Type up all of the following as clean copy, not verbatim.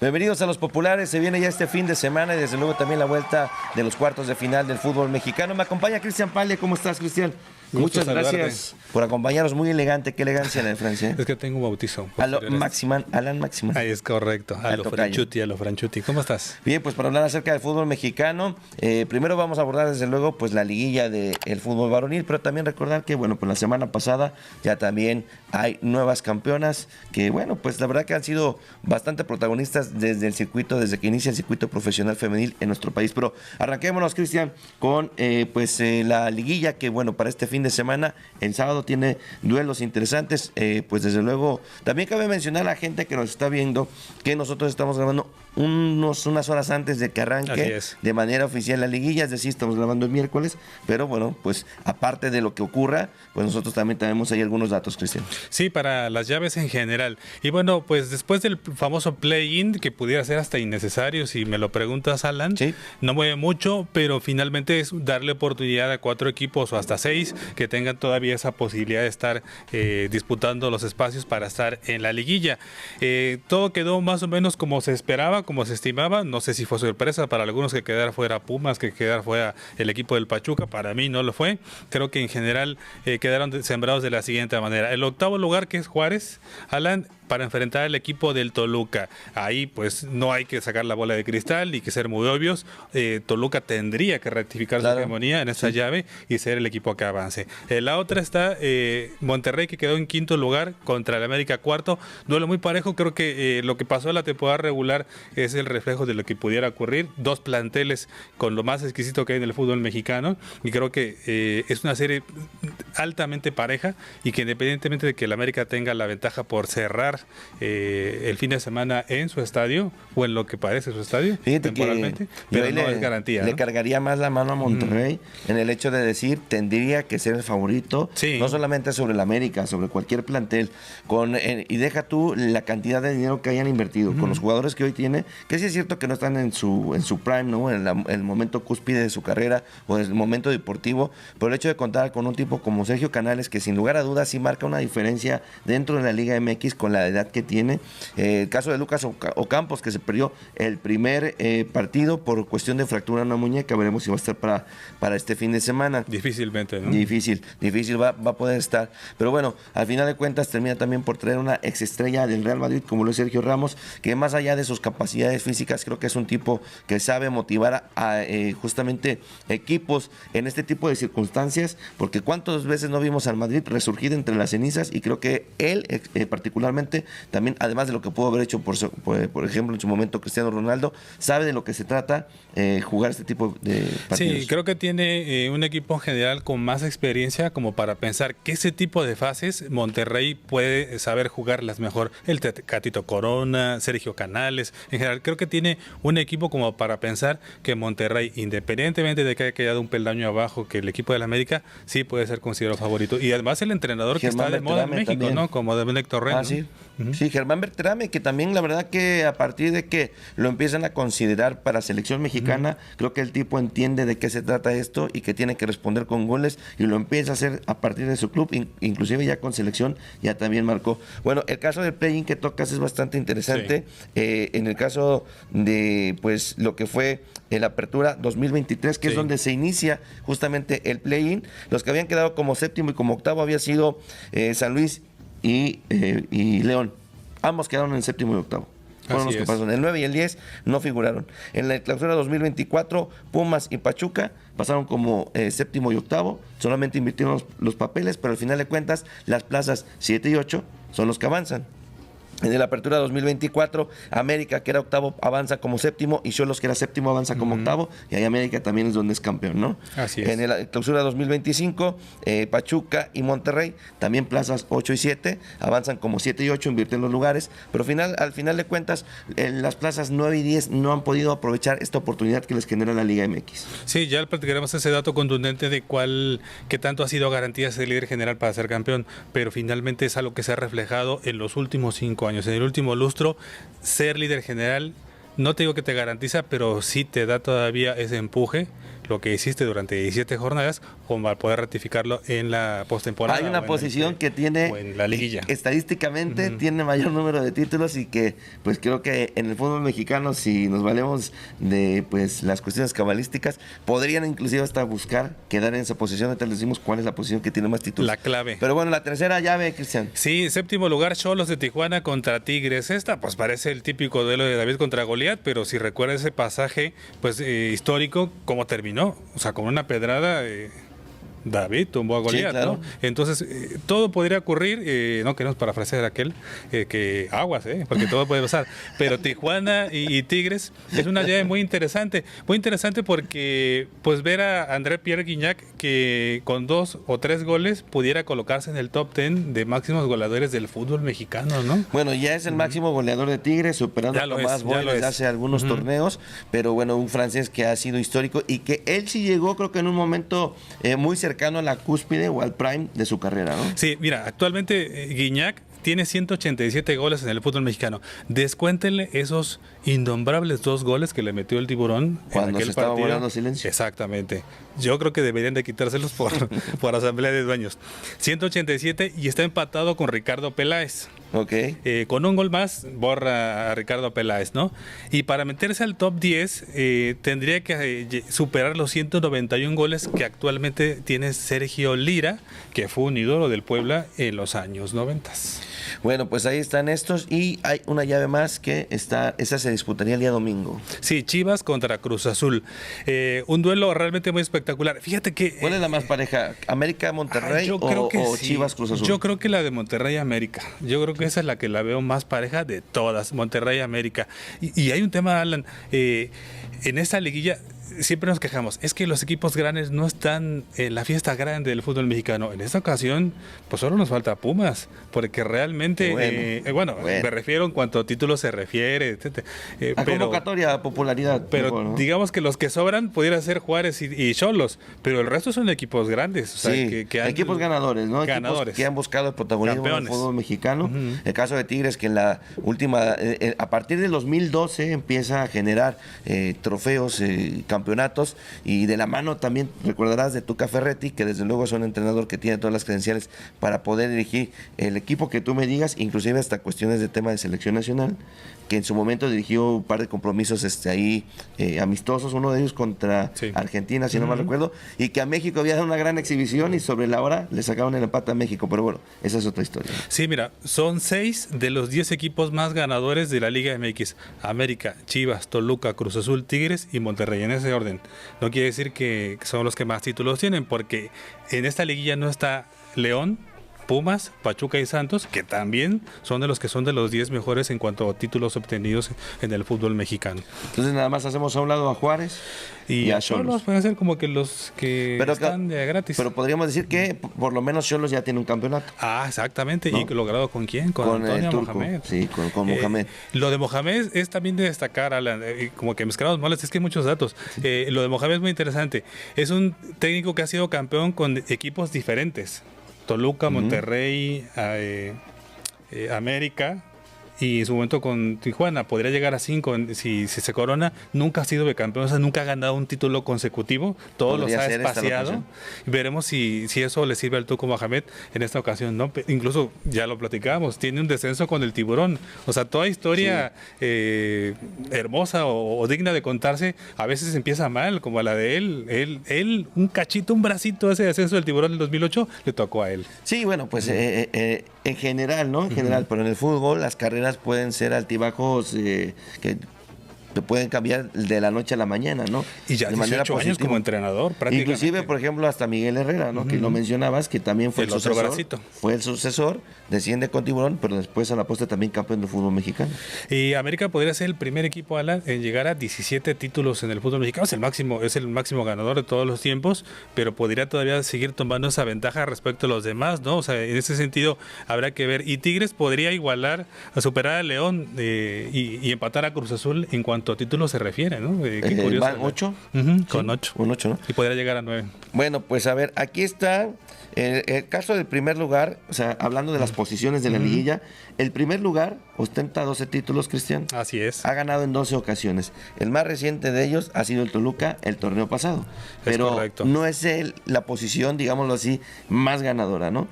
Bienvenidos a Los Populares, se viene ya este fin de semana y desde luego también la vuelta de los cuartos de final del fútbol mexicano. Me acompaña Cristian Palle, ¿cómo estás, Cristian? Muchas gracias por acompañarnos, muy elegante, qué elegancia en el Francia. Es que tengo un bautizo. Alan Maximan. Ahí es correcto, a lo Franchuti. ¿Cómo estás? Bien, pues para hablar acerca del fútbol mexicano, primero vamos a abordar desde luego pues la liguilla del fútbol varonil, pero también recordar que bueno, pues la semana pasada ya también hay nuevas campeonas que bueno, pues la verdad que han sido bastante protagonistas desde el circuito, desde que inicia el circuito profesional femenil en nuestro país. Pero arranquémonos, Cristian, con la liguilla que bueno, para este fin de semana, el sábado tiene duelos interesantes, pues desde luego, también cabe mencionar a la gente que nos está viendo que nosotros estamos grabando unas horas antes de que arranque de manera oficial la liguilla, es decir, estamos grabando el miércoles, pero bueno, pues aparte de lo que ocurra, pues nosotros también tenemos ahí algunos datos, Cristian. Sí, para las llaves en general. Y bueno, pues después del famoso play-in, que pudiera ser hasta innecesario, si me lo preguntas, Alan, ¿sí? No mueve mucho, pero finalmente es darle oportunidad a 4 equipos o hasta 6 que tengan todavía esa posibilidad de estar disputando los espacios para estar en la liguilla. Todo quedó más o menos como se esperaba, como se estimaba. No sé si fue sorpresa para algunos que quedara fuera Pumas, que quedara fuera el equipo del Pachuca. Para mí no lo fue. Creo que en general quedaron sembrados de la siguiente manera. El octavo lugar, que es Juárez, Alan, para enfrentar al equipo del Toluca. Ahí pues no hay que sacar la bola de cristal y que ser muy obvios. Toluca tendría que rectificar su hegemonía en esa llave y ser el equipo que avance. La otra está Monterrey, que quedó en quinto lugar contra el América cuarto. Duelo muy parejo. Creo que lo que pasó en la temporada regular es el reflejo de lo que pudiera ocurrir. 2 planteles con lo más exquisito que hay en el fútbol mexicano, y creo que es una serie altamente pareja y que independientemente de que el América tenga la ventaja por cerrar el fin de semana en su estadio o en lo que parece su estadio, temporalmente, pero no es garantía. Le cargaría más la mano a Monterrey en el hecho de decir tendría que ser el favorito, no solamente sobre el América, sobre cualquier plantel, y deja tú la cantidad de dinero que hayan invertido con los jugadores que hoy tiene, que sí es cierto que no están en su prime, ¿no? En el momento cúspide de su carrera o en el momento deportivo, pero el hecho de contar con un tipo como Sergio Canales, que sin lugar a dudas sí marca una diferencia dentro de la Liga MX con la edad que tiene. El caso de Lucas Ocampos, que se perdió el primer partido por cuestión de fractura en una muñeca, veremos si va a estar para este fin de semana. Difícilmente, ¿no? Difícil va a poder estar, pero bueno, al final de cuentas termina también por traer una exestrella del Real Madrid como lo es Sergio Ramos, que más allá de sus capacidades físicas, creo que es un tipo que sabe motivar a justamente equipos en este tipo de circunstancias, porque cuántas veces no vimos al Madrid resurgir entre las cenizas, y creo que él particularmente también, además de lo que pudo haber hecho por ejemplo en su momento Cristiano Ronaldo, sabe de lo que se trata jugar este tipo de partidos. Sí, creo que tiene un equipo en general con más experiencia como para pensar que ese tipo de fases Monterrey puede saber jugarlas mejor. El Tecatito Corona, Sergio Canales, en general creo que tiene un equipo como para pensar que Monterrey, independientemente de que haya quedado un peldaño abajo que el equipo de la América, sí puede ser considerado favorito. Y además el entrenador Germán que está de moda en México, también, ¿no? Como Dominic Torrent. Sí. Sí, Germán Berterame, que también la verdad que a partir de que lo empiezan a considerar para selección mexicana, creo que el tipo entiende de qué se trata esto y que tiene que responder con goles, y lo empieza a hacer a partir de su club, inclusive ya con selección ya también marcó. Bueno, el caso del play-in que tocas es bastante interesante. En el caso de pues lo que fue la apertura 2023, que es donde se inicia justamente el play-in, los que habían quedado como séptimo y como octavo había sido San Luis y León. Ambos quedaron en séptimo y octavo. Fueron los que pasaron. El 9 y el 10 no figuraron. En la clausura 2024, Pumas y Pachuca pasaron como séptimo y octavo. Solamente invirtieron los papeles, pero al final de cuentas, las plazas 7 y 8 son los que avanzan. En la apertura 2024, América, que era octavo, avanza como séptimo, y Xolos, que era séptimo, avanza como octavo, y ahí América también es donde es campeón, ¿no? Así es. En la clausura 2025, Pachuca y Monterrey, también plazas 8 y 7, avanzan como 7 y 8, invierten los lugares, pero al final de cuentas, las plazas 9 y 10 no han podido aprovechar esta oportunidad que les genera la Liga MX. Sí, ya platicaremos ese dato contundente de qué tanto ha sido garantía ser líder general para ser campeón, pero finalmente es algo que se ha reflejado en los últimos 5 años. En el último lustro, ser líder general, no te digo que te garantiza, pero sí te da todavía ese empuje. lo que hiciste durante 17 jornadas como para poder ratificarlo en la postemporada. Hay una posición que tiene, o en la liguilla. Estadísticamente tiene mayor número de títulos y que pues creo que en el fútbol mexicano, si nos valemos de pues las cuestiones cabalísticas, podrían inclusive hasta buscar quedar en esa posición. Ahorita les decimos cuál es la posición que tiene más títulos. La clave. Pero bueno, la tercera llave, Cristian. Sí, séptimo lugar, Xolos de Tijuana contra Tigres. Esta pues parece el típico duelo de David contra Goliat, pero si recuerda ese pasaje pues histórico, cómo terminó, o sea, con una pedrada David tumbó a Goliat, sí, claro. ¿no? Entonces, todo podría ocurrir, no queremos parafrasear aquel, que aguas, porque todo puede pasar, pero Tijuana y Tigres es una llave muy interesante porque pues ver a André Pierre Gignac que con 2 o 3 goles pudiera colocarse en el top 10 de máximos goleadores del fútbol mexicano, ¿no? Bueno, ya es el máximo goleador de Tigres, superando a Tomás Boy desde hace algunos torneos, pero bueno, un francés que ha sido histórico y que él sí llegó, creo que en un momento muy cercano a la cúspide o al prime de su carrera, ¿no? Sí, mira, actualmente Gignac tiene 187 goles en el fútbol mexicano. Descuéntenle esos innombrables 2 goles que le metió el Tiburón cuando en aquel se estaba partido. guardando silencio. Exactamente. Yo creo que deberían de quitárselos por asamblea de dueños. 187 y está empatado con Ricardo Peláez. Ok. Con un gol más borra a Ricardo Peláez, ¿no? Y para meterse al top 10 tendría que superar los 191 goles que actualmente tiene Sergio Lira, que fue un ídolo del Puebla en los años 90. Bueno, pues ahí están estos y hay una llave más que esa se disputaría el día domingo. Sí, Chivas contra Cruz Azul. Un duelo realmente muy espectacular. Fíjate que... ¿Cuál es la más pareja? ¿América Monterrey o sí. Chivas Cruz Azul? Yo creo que la de Monterrey América. Yo creo que esa es la que la veo más pareja de todas, Monterrey América. Y hay un tema, Alan, en esta liguilla siempre nos quejamos, es que los equipos grandes no están en la fiesta grande del fútbol mexicano. En esta ocasión, pues solo nos falta Pumas, porque realmente, me refiero en cuanto a títulos se refiere, etc. A convocatoria, a popularidad. Pero mejor, ¿no? digamos que los que sobran pudieran ser Juárez y Xolos, pero el resto son equipos grandes. O sea, sí, que equipos ganadores, ¿no? Ganadores. Equipos que han buscado el protagonismo Campeones. del fútbol mexicano. El caso de Tigres, que en la última, a partir del 2012 empieza a generar trofeos, campeonatos, y de la mano también recordarás de Tuca Ferretti, que desde luego es un entrenador que tiene todas las credenciales para poder dirigir el equipo que tú me digas, inclusive hasta cuestiones de tema de selección nacional, que en su momento dirigió un par de compromisos ahí amistosos, uno de ellos contra Argentina, si no mal recuerdo, y que a México había dado una gran exhibición y sobre la hora le sacaron el empate a México, pero bueno, esa es otra historia. Sí, mira, son 6 de los 10 equipos más ganadores de la Liga MX: América, Chivas, Toluca, Cruz Azul, Tigres y Monterrey, en ese orden. No quiere decir que son los que más títulos tienen, porque en esta liguilla no está León, Pumas, Pachuca y Santos, que también son de los 10 mejores en cuanto a títulos obtenidos en el fútbol mexicano. Entonces nada más hacemos a un lado a Juárez y a Xolos. Pueden ser como que los que están de gratis. Pero podríamos decir que por lo menos Xolos ya tiene un campeonato. Ah, exactamente. ¿No? ¿Y logrado con quién? Con Antonio Mohamed. Sí, con Mohamed. Lo de Mohamed es también de destacar, Alan, como que mezclamos malos, es que hay muchos datos. Sí. Lo de Mohamed es muy interesante. Es un técnico que ha sido campeón con equipos diferentes. Toluca, Monterrey, América y en su momento con Tijuana. Podría llegar a 5 si se corona. Nunca ha sido bicampeón, o sea, nunca ha ganado un título consecutivo. Todos los ha espaciado. Veremos si eso le sirve al Tuco Mohamed en esta ocasión, ¿no? Incluso ya lo platicábamos, tiene un descenso con el Tiburón. O sea, toda historia hermosa o digna de contarse a veces empieza mal, como la de él un cachito, un bracito, ese descenso del Tiburón del 2008 le tocó a él. Sí, bueno, pues en general, ¿no? En general, pero en el fútbol las carreras pueden ser altibajos que te pueden cambiar de la noche a la mañana, ¿no? Y ya 18 años como entrenador, prácticamente. Inclusive, por ejemplo, hasta Miguel Herrera, ¿no? Que lo mencionabas, que también fue el sucesor. Bracito. Fue el sucesor, desciende con Tiburón, pero después a la postre también campeón del fútbol mexicano. Y América podría ser el primer equipo, Alan, en llegar a 17 títulos en el fútbol mexicano. Es el máximo ganador de todos los tiempos, pero podría todavía seguir tomando esa ventaja respecto a los demás, ¿no? O sea, en ese sentido habrá que ver. Y Tigres podría igualar, a superar a León y empatar a Cruz Azul en cuanto a títulos se refiere, ¿no? Qué curioso. ¿Van 8? Con 8. Un 8, ¿no? Y podría llegar a 9. Bueno, pues a ver, aquí está el caso del primer lugar, o sea, hablando de las posiciones de la liguilla, el primer lugar ostenta 12 títulos, Cristian. Así es. Ha ganado en 12 ocasiones. El más reciente de ellos ha sido el Toluca el torneo pasado. Pero correcto. no es la posición, digámoslo así, más ganadora, ¿no?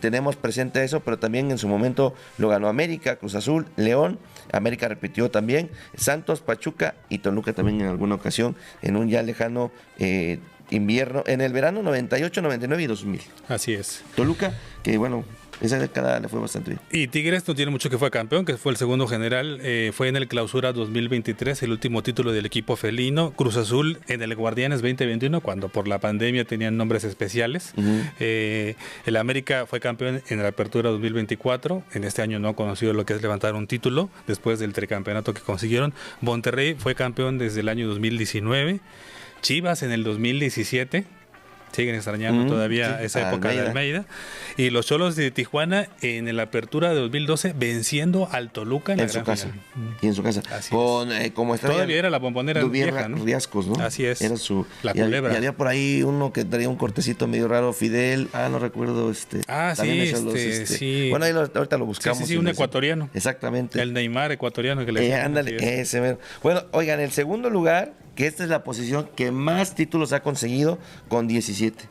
Tenemos presente eso, pero también en su momento lo ganó América, Cruz Azul, León. América repitió también, Santos, Pachuca y Toluca también en alguna ocasión, en un ya lejano invierno, en el verano 98, 99 y 2000. Así es. Toluca, que bueno, esa década le fue bastante bien. Y Tigres no tiene mucho que fue campeón, que fue el segundo general, fue en el Clausura 2023, el último título del equipo felino. Cruz Azul en el Guardianes 2021, cuando por la pandemia tenían nombres especiales. El América fue campeón en la Apertura 2024, en este año no ha conocido lo que es levantar un título, después del tricampeonato que consiguieron. Monterrey fue campeón desde el año 2019, Chivas en el 2017, siguen extrañando todavía esa época de Almeida. Y los Cholos de Tijuana en la Apertura de 2012 venciendo al Toluca en la su gran casa. final. Y en su casa. Con, como todavía era la bombonera vieja, ¿no? Riascos, ¿no? Así es. Era su la culebra. Y había por ahí uno que traía un cortecito medio raro, Fidel. No recuerdo. Sí, sí. Bueno, ahorita lo buscamos. Sí, un ecuatoriano. Exactamente. El Neymar ecuatoriano que le ándale, ese mero. Bueno, oigan, el segundo lugar, que esta es la posición que más títulos ha conseguido, con 17.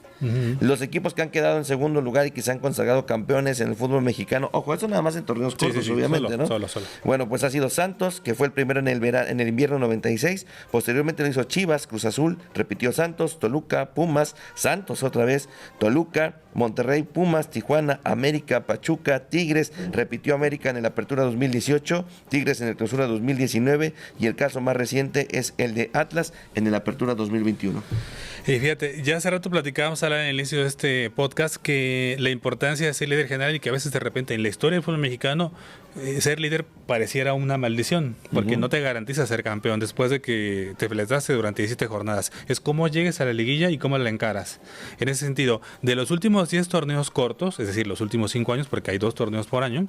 Los equipos que han quedado en segundo lugar y que se han consagrado campeones en el fútbol mexicano, ojo, eso nada más en torneos cortos, obviamente, ¿no? Solo. Bueno, pues ha sido Santos, que fue el primero en el invierno 96, posteriormente lo hizo Chivas, Cruz Azul, repitió Santos, Toluca, Pumas, Santos otra vez, Toluca, Monterrey, Pumas, Tijuana, América, Pachuca, Tigres, repitió América en el Apertura 2018, Tigres en el Clausura 2019 y el caso más reciente es el de Atlas en el Apertura 2021. Y fíjate, ya hace rato platicábamos en el inicio de este podcast que la importancia de ser líder general y que a veces de repente en la historia del fútbol mexicano ser líder pareciera una maldición, porque no te garantiza ser campeón después de que te fletaste durante 17 jornadas. Es cómo llegues a la liguilla y cómo la encaras. En ese sentido, de los últimos 10 torneos cortos, es decir, los últimos 5 años, porque hay 2 torneos por año,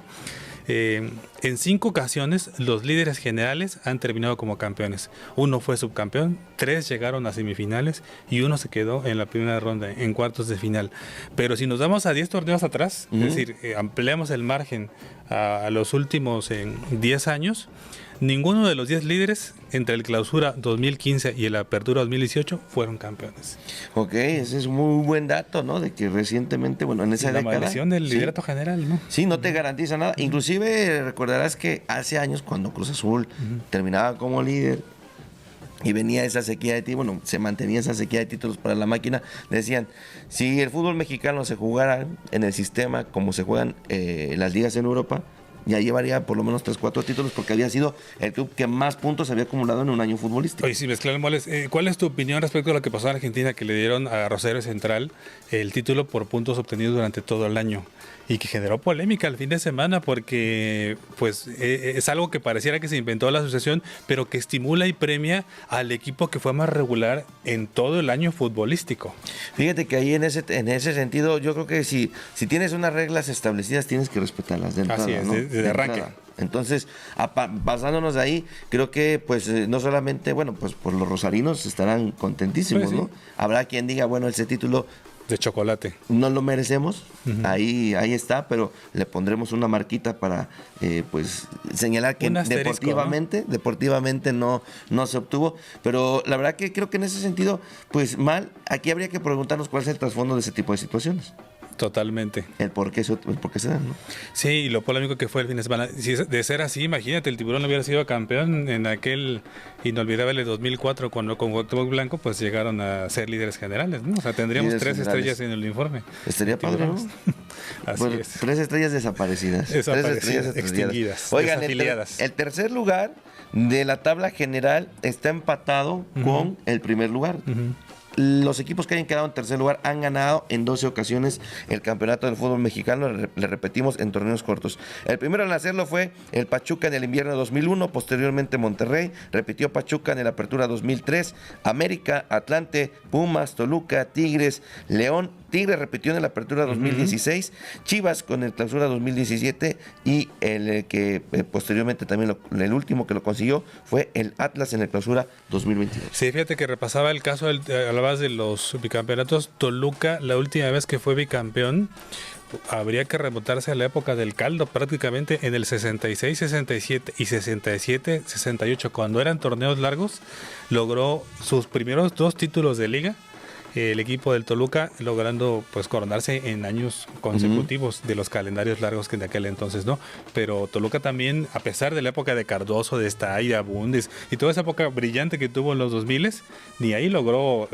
en 5 ocasiones los líderes generales han terminado como campeones. 1 fue subcampeón, 3 llegaron a semifinales y 1 se quedó en la primera ronda, en cuartos de final. Pero si nos vamos a 10 torneos atrás, es decir, ampliamos el margen a los últimos 10 años, ninguno de los 10 líderes entre el Clausura 2015 y el Apertura 2018 fueron campeones. Ok, ese es un muy buen dato, ¿no? De que recientemente, bueno, en esa década... La maldición del liderato general, ¿no? Sí, no te garantiza nada. Inclusive recordarás que hace años cuando Cruz Azul terminaba como líder y venía esa sequía de títulos, bueno, se mantenía esa sequía de títulos para la máquina, decían, si el fútbol mexicano se jugara en el sistema como se juegan las ligas en Europa, ya llevaría por lo menos 3-4 títulos porque había sido el club que más puntos había acumulado en un año futbolístico. Oye, si mezclar moles, ¿cuál es tu opinión respecto a lo que pasó en Argentina, que le dieron a Rosario Central el título por puntos obtenidos durante todo el año y que generó polémica el fin de semana porque pues es algo que pareciera que se inventó la asociación, pero que estimula y premia al equipo que fue más regular en todo el año futbolístico? Fíjate que ahí en ese sentido yo creo que si tienes unas reglas establecidas tienes que respetarlas de entrada, así es, ¿no? de arranque. Entonces, basándonos de ahí, creo que pues no solamente, bueno, pues por los rosarinos estarán contentísimos, pues sí, ¿no? Habrá quien diga, bueno, ese título de chocolate no lo merecemos, ahí está, pero le pondremos una marquita para pues señalar que deportivamente no se obtuvo, pero la verdad que creo que en ese sentido, pues mal, aquí habría que preguntarnos cuál es el trasfondo de ese tipo de situaciones. Totalmente. El por qué se dan, ¿no? Sí, y lo polémico que fue el fin de semana. Si de ser así, imagínate, el Tiburón hubiera sido campeón en aquel inolvidable 2004 cuando con Cuauhtémoc Blanco pues llegaron a ser líderes generales, ¿no? O sea, tendríamos líderes 3 generales. Estrellas en el informe. Estaría padre, ¿no? Así bueno, es. 3 estrellas desaparecidas. 3 estrellas extinguidas. Oigan, el tercer lugar de la tabla general está empatado con el primer lugar. Los equipos que hayan quedado en tercer lugar han ganado en 12 ocasiones el campeonato del fútbol mexicano, le repetimos, en torneos cortos. El primero en hacerlo fue el Pachuca en el invierno 2001, posteriormente Monterrey, repitió Pachuca en el Apertura 2003, América, Atlante, Pumas, Toluca, Tigres, León. Tigres repitió en la Apertura 2016, Chivas con el Clausura 2017 y el que posteriormente también el último que lo consiguió fue el Atlas en el Clausura 2022. Sí, fíjate que repasaba el caso, hablabas de los bicampeonatos. Toluca, la última vez que fue bicampeón habría que remontarse a la época del caldo, prácticamente en el 66, 67 y 67, 68, cuando eran torneos largos, logró sus primeros 2 títulos de liga. El equipo del Toluca logrando pues coronarse en años consecutivos de los calendarios largos que en aquel entonces, ¿no? Pero Toluca también, a pesar de la época de Cardoso, de Stay, de Abundes y toda esa época brillante que tuvo en los 2000, ni ahí logró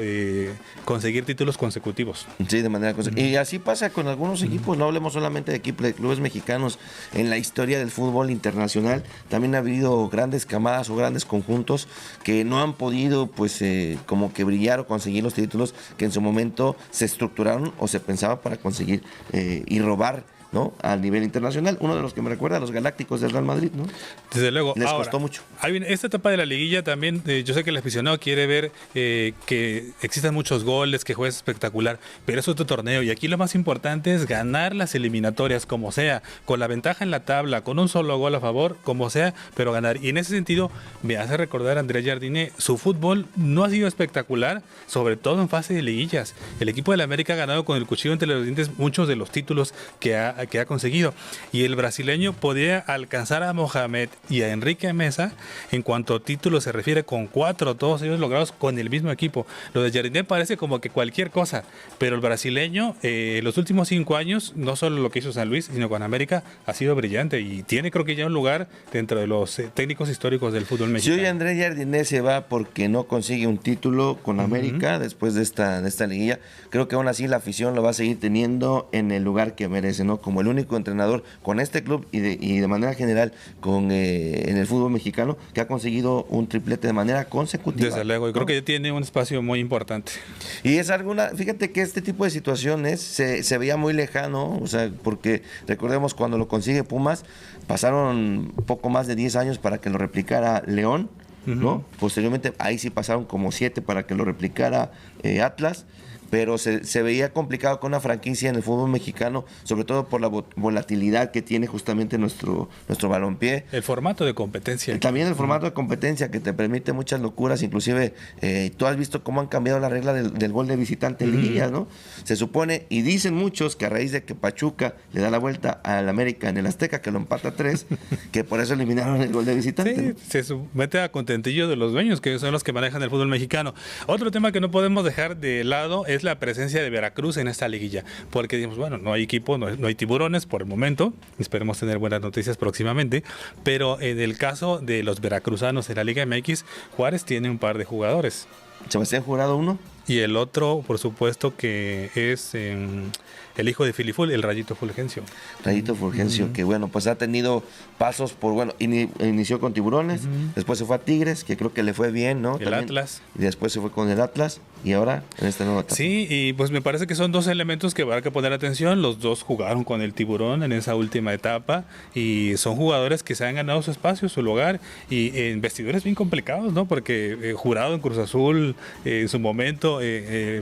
conseguir títulos consecutivos. Sí, de manera consecutiva. Y así pasa con algunos equipos, no hablemos solamente de equipos de clubes mexicanos. En la historia del fútbol internacional también ha habido grandes camadas o grandes conjuntos que no han podido pues como que brillar o conseguir los títulos que en su momento se estructuraron o se pensaba para conseguir y robar, ¿no? A nivel internacional. Uno de los que me recuerda a los Galácticos del Real Madrid, ¿no? Desde luego. Les ahora, costó mucho. Esta etapa de la liguilla también, yo sé que el aficionado quiere ver que existan muchos goles, que juegues espectacular, pero es otro torneo y aquí lo más importante es ganar las eliminatorias, como sea, con la ventaja en la tabla, con un solo gol a favor, como sea, pero ganar. Y en ese sentido me hace recordar a Andrés Jardine, su fútbol no ha sido espectacular, sobre todo en fase de liguillas. El equipo de la América ha ganado con el cuchillo entre los dientes muchos de los títulos que ha conseguido. Y el brasileño podía alcanzar a Mohamed y a Enrique Mesa en cuanto a títulos se refiere, con 4, todos ellos logrados con el mismo equipo. Lo de Jardine parece como que cualquier cosa, pero el brasileño los últimos 5 años, no solo lo que hizo San Luis, sino con América, ha sido brillante y tiene, creo que ya un lugar dentro de los técnicos históricos del fútbol mexicano. Si hoy Andrés Jardine se va porque no consigue un título con América después de esta liguilla, creo que aún así la afición lo va a seguir teniendo en el lugar que merece, ¿no? Como el único entrenador con este club y de manera general en el fútbol mexicano que ha conseguido un triplete de manera consecutiva. Desde luego, y creo que ya tiene un espacio muy importante. Y es fíjate que este tipo de situaciones se veía muy lejano, o sea, porque recordemos cuando lo consigue Pumas, pasaron poco más de 10 años para que lo replicara León, ¿no? Posteriormente, ahí sí pasaron como 7 para que lo replicara Atlas. Pero se veía complicado con una franquicia en el fútbol mexicano, sobre todo por la volatilidad que tiene justamente nuestro balompié. El formato de competencia. También el formato de competencia que te permite muchas locuras, inclusive tú has visto cómo han cambiado la regla del gol de visitante en liguillas, ¿no? Se supone, y dicen muchos, que a raíz de que Pachuca le da la vuelta al América en el Azteca, que lo empata 3, que por eso eliminaron el gol de visitante. Sí, ¿no? se somete a contentillo de los dueños, que son los que manejan el fútbol mexicano. Otro tema que no podemos dejar de lado es la presencia de Veracruz en esta liguilla, porque digamos, bueno, no hay equipo, no hay tiburones por el momento, esperemos tener buenas noticias próximamente, pero en el caso de los veracruzanos en la Liga MX, Juárez tiene un par de jugadores. Sebastián Jurado, uno. Y el otro, por supuesto, que es el hijo de Filiful, el Rayito Fulgencio. Rayito Fulgencio, que bueno, pues ha tenido pasos por, bueno, inició con Tiburones, después se fue a Tigres, que creo que le fue bien, ¿no? El También, Atlas. Y después se fue con el Atlas, y ahora en esta nueva etapa. Sí, y pues me parece que son 2 elementos que habrá que poner atención. Los 2 jugaron con el Tiburón en esa última etapa, y son jugadores que se han ganado su espacio, su lugar, y en vestidores bien complicados, ¿no? Porque Jurado en Cruz Azul, en su momento,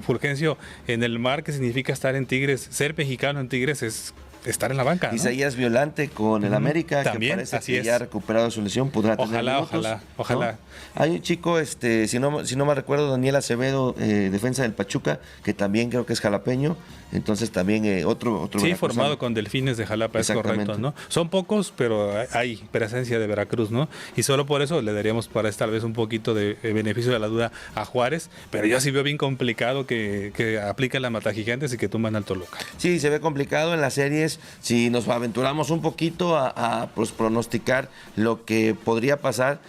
Fulgencio en el mar, que significa estar en Tigres, ser mexicano en Tigres es estar en la banca, ¿no? Isaías Violante con el América, también, que parece que es. ya ha recuperado su lesión, podrá tener minutos, ojalá. ¿no? Hay un chico, si no me recuerdo, Daniel Acevedo, defensa del Pachuca, que también creo que es jalapeño, entonces también otro Sí, formado con Delfines de Jalapa, es correcto, ¿no? Son pocos, pero hay presencia de Veracruz, ¿no? Y solo por eso le daríamos para esta vez un poquito de beneficio de la duda a Juárez, pero yo sí veo bien complicado que apliquen la Mata Gigantes y que tumban al Toluca. Sí, se ve complicado en las series. Si nos aventuramos un poquito a pues, pronosticar lo que podría pasar,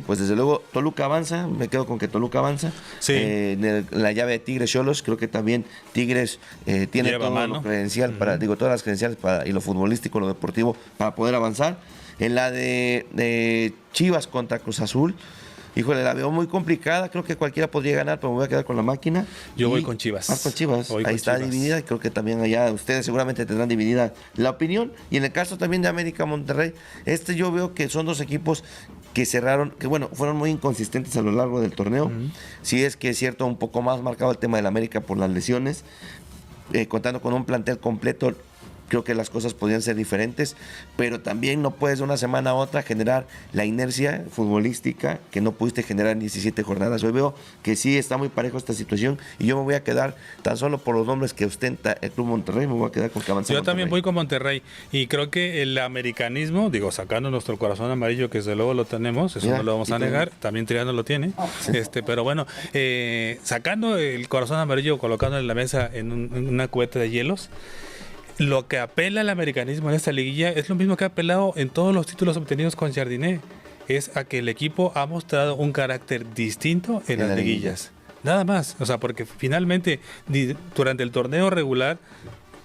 pues desde luego Toluca avanza, me quedo con que Toluca avanza. Sí. La llave de Tigres Xolos, creo que también Tigres tiene Lleva todo mano. lo credencial todas las credenciales y lo futbolístico, lo deportivo, para poder avanzar. En la de Chivas contra Cruz Azul, híjole, la veo muy complicada. Creo que cualquiera podría ganar, pero me voy a quedar con la máquina. Yo voy con Chivas. Con Chivas. Ahí está dividida. Y creo que también allá ustedes seguramente tendrán dividida la opinión. Y en el caso también de América Monterrey, yo veo que son 2 equipos que cerraron, que bueno, fueron muy inconsistentes a lo largo del torneo. Sí es que es cierto, un poco más marcado el tema del América por las lesiones. Contando con un plantel completo, creo que las cosas podrían ser diferentes, pero también no puedes de una semana a otra generar la inercia futbolística que no pudiste generar en 17 jornadas. Hoy veo que sí está muy parejo esta situación y yo me voy a quedar tan solo por los nombres que ostenta el Club Monterrey, me voy a quedar con que avanza Yo Monterrey. también voy con Monterrey y creo que el americanismo, digo, sacando nuestro corazón amarillo, que desde luego lo tenemos, eso Mira, no lo vamos a y todo. negar, también Triano lo tiene, pero bueno, sacando el corazón amarillo, colocándolo en la mesa en una cubeta de hielos, lo que apela al americanismo en esta liguilla es lo mismo que ha apelado en todos los títulos obtenidos con Jardiné, es a que el equipo ha mostrado un carácter distinto en las liguillas. Nada más, o sea, porque finalmente durante el torneo regular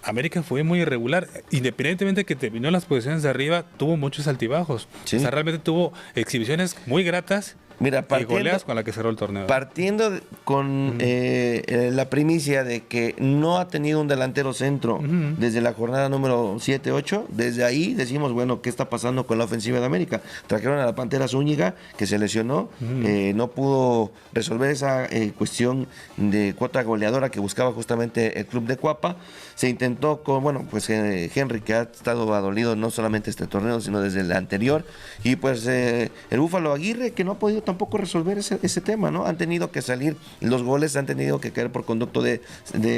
América fue muy irregular, independientemente de que terminó en las posiciones de arriba, tuvo muchos altibajos. Sí. O sea, realmente tuvo exhibiciones muy gratas. Mira, Y goleadas con la que cerró el torneo. Partiendo con la primicia de que no ha tenido un delantero centro desde la jornada número 7-8, desde ahí decimos, bueno, ¿qué está pasando con la ofensiva de América? Trajeron a la Pantera Zúñiga, que se lesionó, no pudo resolver esa cuestión de cuota goleadora que buscaba justamente el club de Cuapa. Se intentó con, bueno, pues Henry, que ha estado adolido no solamente este torneo, sino desde el anterior, y pues el Búfalo Aguirre, que no ha podido tampoco resolver ese tema, ¿no? Han tenido que salir, los goles han tenido que caer por conducto de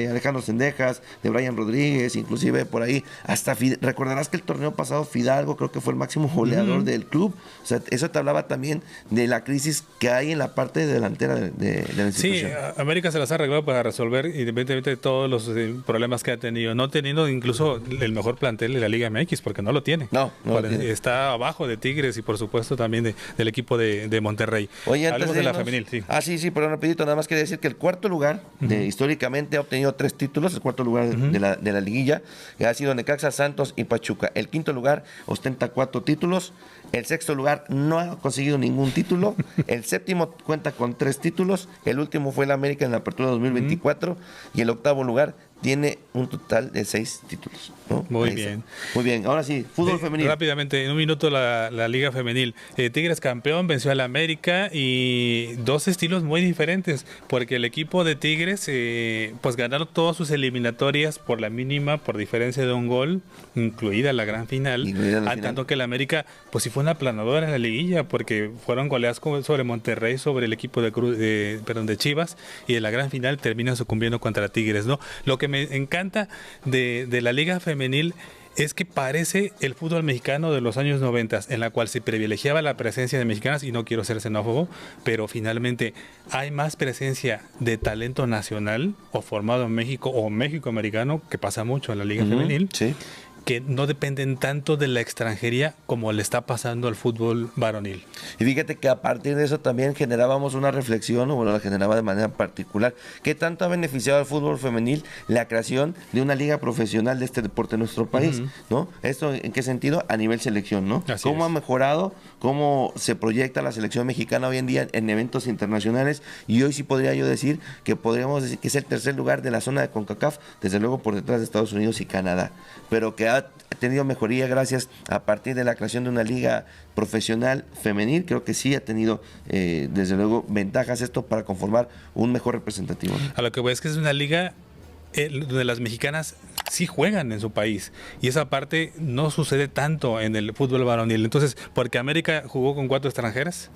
Alejandro Cendejas, de Brian Rodríguez, inclusive por ahí, hasta recordarás que el torneo pasado Fidalgo creo que fue el máximo goleador del club, o sea, eso te hablaba también de la crisis que hay en la parte delantera de la institución. Sí, América se las ha arreglado para resolver, independientemente de todos los problemas que ha tenido, no teniendo incluso el mejor plantel de la Liga MX, porque no lo tiene. No lo tiene. Está abajo de Tigres y por supuesto también del equipo de Monterrey. Oye, hablemos de la irnos, femenil, sí. Sí, pero rapidito, nada más quería decir que el cuarto lugar, históricamente ha obtenido 3 títulos, el cuarto lugar de la liguilla, ha sido Necaxa, Santos y Pachuca. El quinto lugar ostenta 4 títulos, el sexto lugar no ha conseguido ningún título, el séptimo cuenta con 3 títulos, el último fue el América en la apertura 2024 y el octavo lugar tiene un total de 6 títulos, ¿no? Muy Ahí bien. está. Muy bien, ahora sí, fútbol femenil. Rápidamente, en un minuto la Liga Femenil. Tigres campeón, venció al América y dos estilos muy diferentes, porque el equipo de Tigres pues ganaron todas sus eliminatorias por la mínima, por diferencia de un gol, incluida la gran final, tanto que el América pues sí fue una aplanadora en la liguilla, porque fueron goleadas sobre Monterrey, sobre el equipo de Chivas, y en la gran final terminan sucumbiendo contra Tigres, ¿no? Lo que me encanta de la Liga Femenil es que parece el fútbol mexicano de los años 90, en la cual se privilegiaba la presencia de mexicanas, y no quiero ser xenófobo, pero finalmente hay más presencia de talento nacional o formado en México o México-americano, que pasa mucho en la Liga Femenil, sí, que no dependen tanto de la extranjería como le está pasando al fútbol varonil. Y fíjate que a partir de eso también generábamos una reflexión, o bueno, la generaba de manera particular, ¿qué tanto ha beneficiado al fútbol femenil la creación de una liga profesional de este deporte en nuestro país? ¿No? ¿Esto en qué sentido? A nivel selección, ¿no? Así ¿Cómo es. ha mejorado? ¿Cómo se proyecta la selección mexicana hoy en día en eventos internacionales? Y hoy sí podría yo decir que podríamos decir que es el tercer lugar de la zona de CONCACAF, desde luego por detrás de Estados Unidos y Canadá, pero que ha tenido mejoría gracias a partir de la creación de una liga profesional femenil. Creo que sí ha tenido desde luego ventajas esto para conformar un mejor representativo, ¿no? A lo que voy es que es una liga donde las mexicanas sí juegan en su país, y esa parte no sucede tanto en el fútbol varonil. Entonces, porque América jugó con 4 extranjeras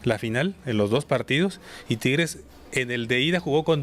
la final en los 2 partidos, y Tigres en el de ida jugó con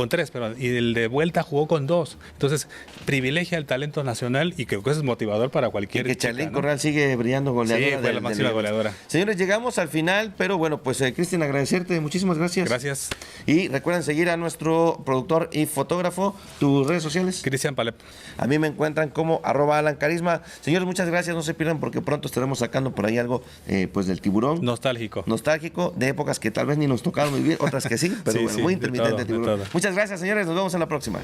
3, perdón, y el de vuelta jugó con 2. Entonces, privilegia el talento nacional, y creo que eso es motivador para cualquier Y que chica, Charlene ¿no? Corral sigue brillando goleadora. Sí, fue la máxima goleadora. Señores, llegamos al final, pero bueno, pues Cristian, agradecerte, muchísimas gracias. Gracias. Y recuerden seguir a nuestro productor y fotógrafo, tus redes sociales. Cristian Palep. A mí me encuentran como @AlanCarisma. Señores, muchas gracias, no se pierdan porque pronto estaremos sacando por ahí algo pues del tiburón. Nostálgico, de épocas que tal vez ni nos tocaron vivir, otras que sí, pero Sí, bueno, sí, muy de intermitente todo, el tiburón. de todo. Muchas gracias, señores, nos vemos en la próxima.